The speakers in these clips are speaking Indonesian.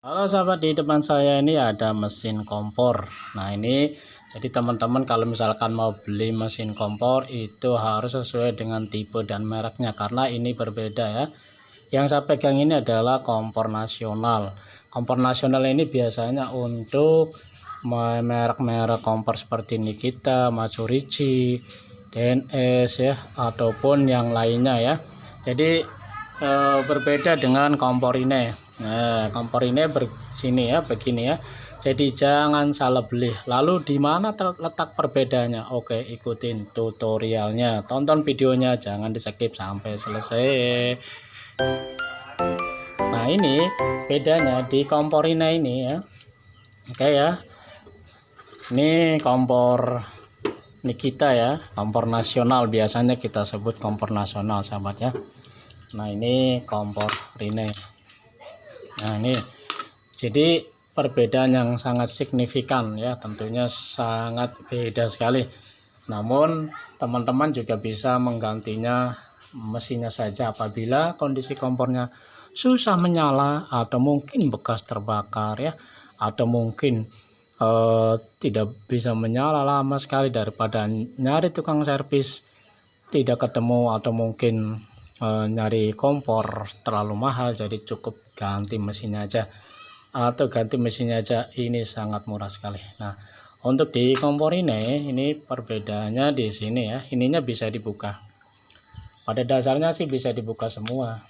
Halo sahabat, di depan saya ini ada mesin kompor. Nah ini jadi teman-teman kalau misalkan mau beli mesin kompor itu harus sesuai dengan tipe dan mereknya, karena ini berbeda ya. Yang saya pegang ini adalah kompor nasional. Kompor nasional ini biasanya untuk merek-merek kompor seperti Nikita, Matsushita, DNS ya, ataupun yang lainnya ya. Jadi berbeda dengan kompor ini. Nah, kompor ini sini ya, begini ya. Jadi jangan salah beli. Lalu di mana terletak perbedaannya? Oke, ikutin tutorialnya. Tonton videonya, jangan di-skip sampai selesai. Nah, ini bedanya di kompor ini ya. Oke ya. Ini kompor Nikita ya, kompor nasional, biasanya kita sebut kompor nasional sahabat ya. Nah, ini kompor Rine. Nah ini jadi perbedaan yang sangat signifikan ya, tentunya sangat beda sekali. Namun teman-teman juga bisa menggantinya mesinnya saja apabila kondisi kompornya susah menyala, atau mungkin bekas terbakar ya, atau mungkin tidak bisa menyala lama sekali, daripada nyari tukang servis tidak ketemu, atau mungkin nyari kompor terlalu mahal, jadi cukup ganti mesinnya aja, atau ganti mesinnya aja, ini sangat murah sekali. Nah untuk di kompor ini perbedaannya di sini ya, ininya bisa dibuka, pada dasarnya sih bisa dibuka semua,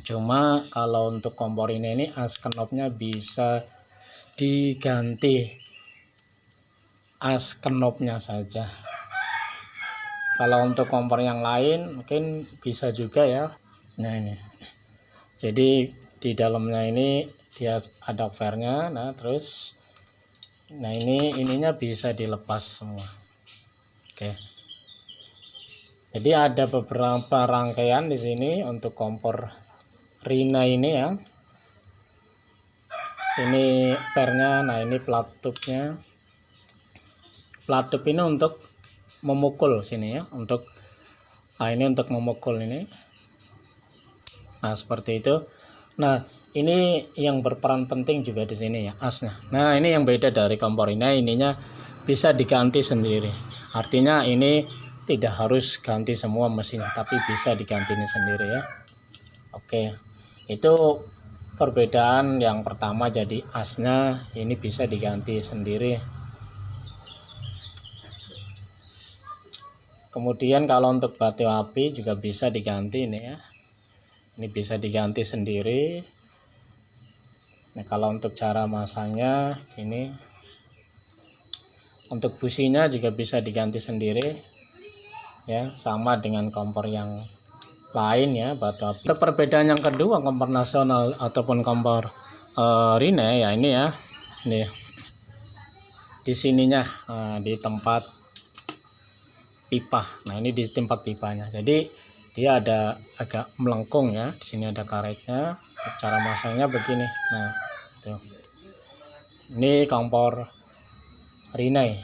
cuma kalau untuk kompor ini as knobnya bisa diganti, as knobnya saja. Kalau untuk kompor yang lain mungkin bisa juga ya. Nah ini jadi di dalamnya ini dia ada fairnya. Nah terus nah ininya bisa dilepas semua. Oke, jadi ada beberapa rangkaian di sini untuk kompor Rina ini ya. Ini fairnya. Nah ini plat tube-nya. Plat tube ini untuk memukul sini ya, untuk ini untuk memukul ini. Nah seperti itu. Nah ini yang berperan penting juga di sini ya, asnya. Nah ini yang beda dari kompor ini, ininya bisa diganti sendiri, artinya ini tidak harus ganti semua mesinnya, tapi bisa diganti ini sendiri ya. Oke, itu perbedaan yang pertama, jadi asnya ini bisa diganti sendiri. Kemudian kalau untuk batu api juga bisa diganti ini ya. Ini bisa diganti sendiri. Nah, kalau untuk cara masangnya sini, untuk businya juga bisa diganti sendiri. Ya, sama dengan kompor yang lain ya, batu api. Untuk perbedaan yang kedua, kompor nasional ataupun kompor Rine ya, ini ya. Ini di sininya, di tempat pipa. Nah ini di tempat pipanya, jadi dia ada agak melengkung ya. Di sini ada karetnya. Cara masangnya begini. Nah tuh, ini kompor Rinnai.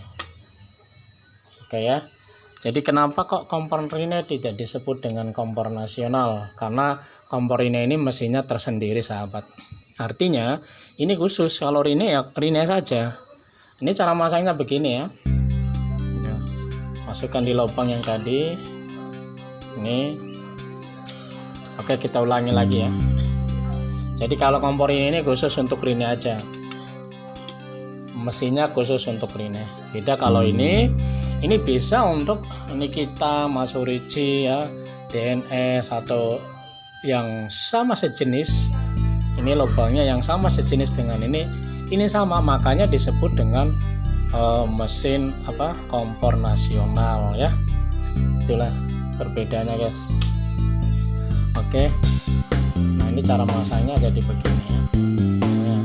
Oke ya, jadi kenapa kok kompor Rinnai tidak disebut dengan kompor nasional? Karena kompor Rinnai ini mesinnya tersendiri sahabat, artinya ini khusus. Kalau Rinnai ya Rinnai saja. Ini cara masangnya begini ya. Masukkan di lubang yang tadi ini. Oke, kita ulangi lagi ya. Jadi kalau kompor ini khusus untuk Rinnai aja, mesinnya khusus untuk Rinnai. Beda kalau ini bisa untuk Nikita, Matsushita ya, DNS atau yang sama sejenis. Ini lubangnya yang sama sejenis dengan ini sama, makanya disebut dengan mesin kompor nasional ya. Itulah perbedaannya guys. Oke, nah ini cara masangnya jadi begini ya. Nah,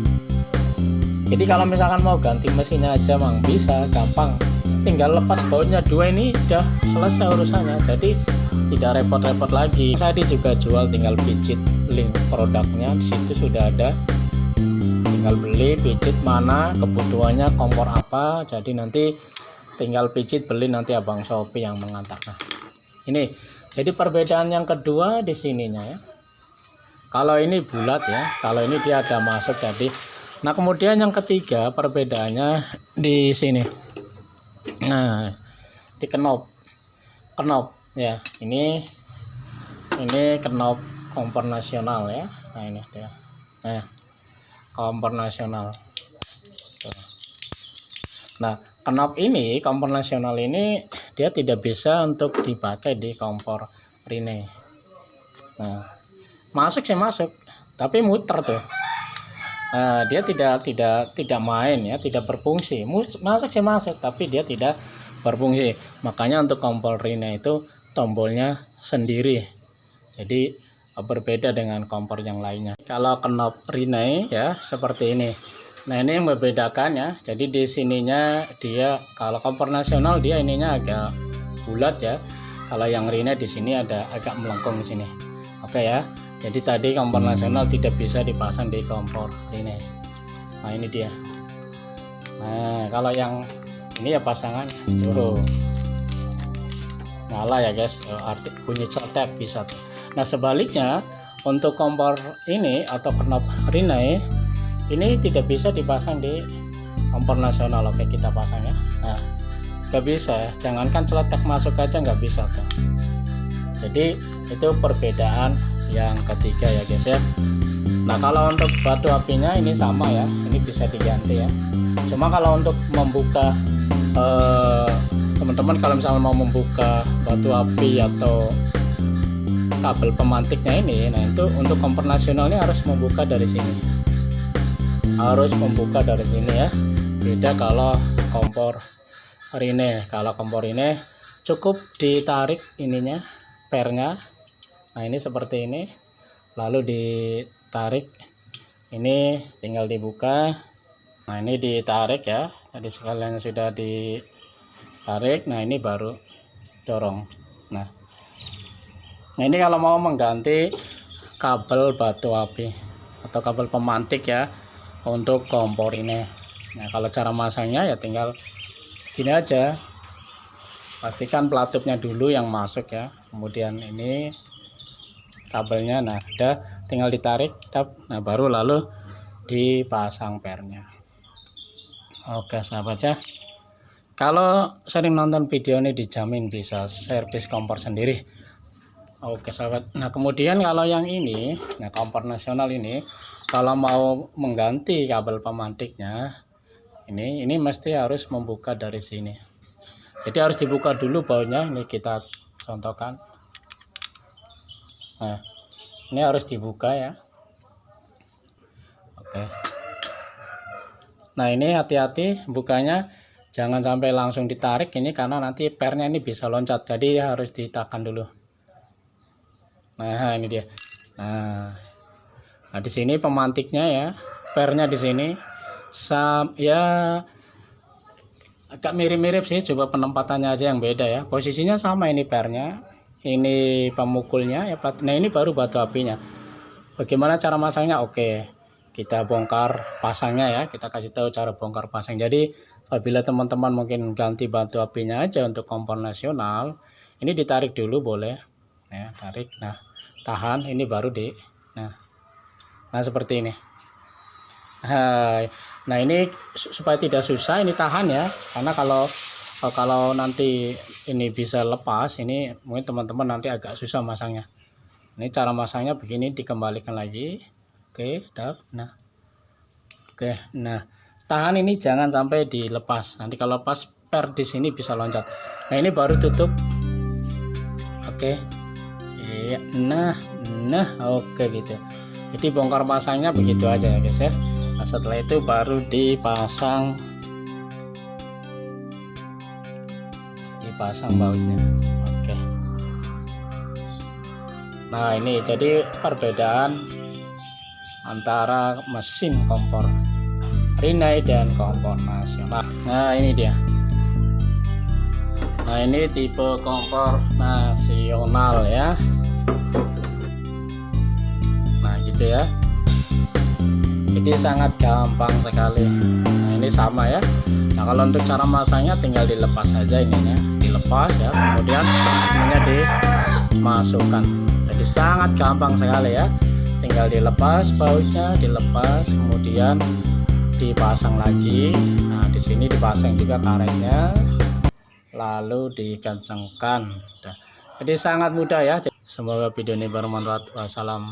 jadi kalau misalkan mau ganti mesinnya aja mang bisa, gampang, tinggal lepas bautnya dua, ini udah selesai urusannya, jadi tidak repot-repot lagi. Saya juga jual, tinggal pijit link produknya, di situ sudah ada, tinggal beli, pijit mana kebutuhannya, kompor apa, jadi nanti tinggal pijit beli, nanti abang Shopee yang mengantar. Nah ini jadi perbedaan yang kedua di sininya ya. Kalau ini bulat ya, kalau ini dia ada masuk jadi. Nah kemudian yang ketiga perbedaannya di sini. Nah di knop ya, ini knop kompor nasional ya. Nah ini dia, nah kompor nasional. Nah knop ini kompor nasional ini dia tidak bisa untuk dipakai di kompor Rene. Nah masuk sih masuk, tapi muter tuh. Nah, dia tidak main ya, tidak berfungsi. Masuk sih masuk, tapi dia tidak berfungsi. Makanya untuk kompor Rene itu tombolnya sendiri. Jadi berbeda dengan kompor yang lainnya. Kalau knop Rene ya seperti ini. Nah, ini yang membedakan ya. Jadi di sininya dia, kalau kompor nasional dia ininya agak bulat ya. Kalau yang Rene di sini ada agak melengkung di sini. Oke ya. Jadi tadi kompor nasional tidak bisa dipasang di kompor Rene. Nah ini dia. Nah kalau yang ini ya pasangan turun nyala ya guys, arti bunyi cetek bisa tuh. Nah sebaliknya untuk kompor ini atau knop Rene ini tidak bisa dipasang di kompor nasional. Oke kita pasang ya. Nah nggak bisa, jangankan celetek masuk aja nggak bisa tuh. Jadi itu perbedaan yang ketiga ya guys ya. Nah kalau untuk batu apinya ini sama ya, ini bisa diganti ya. Cuma kalau untuk membuka teman-teman kalau misalnya mau membuka batu api atau kabel pemantiknya ini, nah itu untuk kompor nasionalnya harus membuka dari sini, harus membuka dari sini ya. Beda kalau kompor Rene. Kalau kompor Rene cukup ditarik ininya, pernya. Nah ini seperti ini, lalu ditarik, ini tinggal dibuka. Nah ini ditarik ya, tadi sekalian sudah ditarik. Nah ini baru dorong. Nah ini kalau mau mengganti kabel batu api atau kabel pemantik ya untuk kompor ini. Nah kalau cara masangnya ya tinggal gini aja, pastikan pelatupnya dulu yang masuk ya, kemudian ini kabelnya. Nah udah tinggal ditarik, nah baru lalu dipasang pernya. Oke sahabat ya, kalau sering nonton video ini dijamin bisa servis kompor sendiri. Oke sahabat. Nah kemudian kalau yang ini, nah kompor nasional ini kalau mau mengganti kabel pemantiknya ini mesti harus membuka dari sini. Jadi harus dibuka dulu baunya. Ini kita contohkan. Nah ini harus dibuka ya. Oke. Nah ini hati-hati bukanya, jangan sampai langsung ditarik ini karena nanti pernya ini bisa loncat. Jadi harus ditekan dulu. Nah ini dia. Nah di sini pemantiknya ya, pernya di sini ya agak mirip-mirip sih, coba penempatannya aja yang beda ya. Posisinya sama, ini pernya, ini pemukulnya ya. Nah ini baru batu apinya. Bagaimana cara masangnya? Oke, kita bongkar pasangnya ya, kita kasih tahu cara bongkar pasang. Jadi apabila teman-teman mungkin ganti batu apinya aja untuk kompor nasional, ini ditarik dulu boleh ya, tarik. Nah tahan, ini baru nah seperti ini. Nah ini supaya tidak susah, ini tahan ya, karena kalau nanti ini bisa lepas, ini mungkin teman-teman nanti agak susah masangnya. Ini cara masangnya begini, dikembalikan lagi. Oke, nah oke, nah tahan, ini jangan sampai dilepas, nanti kalau lepas per di sini bisa loncat. Nah ini baru tutup. Oke, iya, nah oke gitu. Jadi bongkar pasangnya begitu aja ya guys ya. Nah setelah itu baru dipasang bautnya. Oke. Nah ini jadi perbedaan antara mesin kompor Rinnai dan kompor nasional. Nah ini dia. Nah ini tipe kompor nasional ya. Nah gitu ya. Jadi sangat gampang sekali. Nah ini sama ya. Nah kalau untuk cara masangnya tinggal dilepas saja ininya, dilepas ya, kemudian ininya dimasukkan. Jadi sangat gampang sekali ya. Tinggal tinggal dilepas bautnya, dilepas, kemudian dipasang lagi. Nah, di sini dipasang juga karetnya, lalu dikencangkan. Jadi sangat mudah ya. Semoga video ini bermanfaat. Wassalam.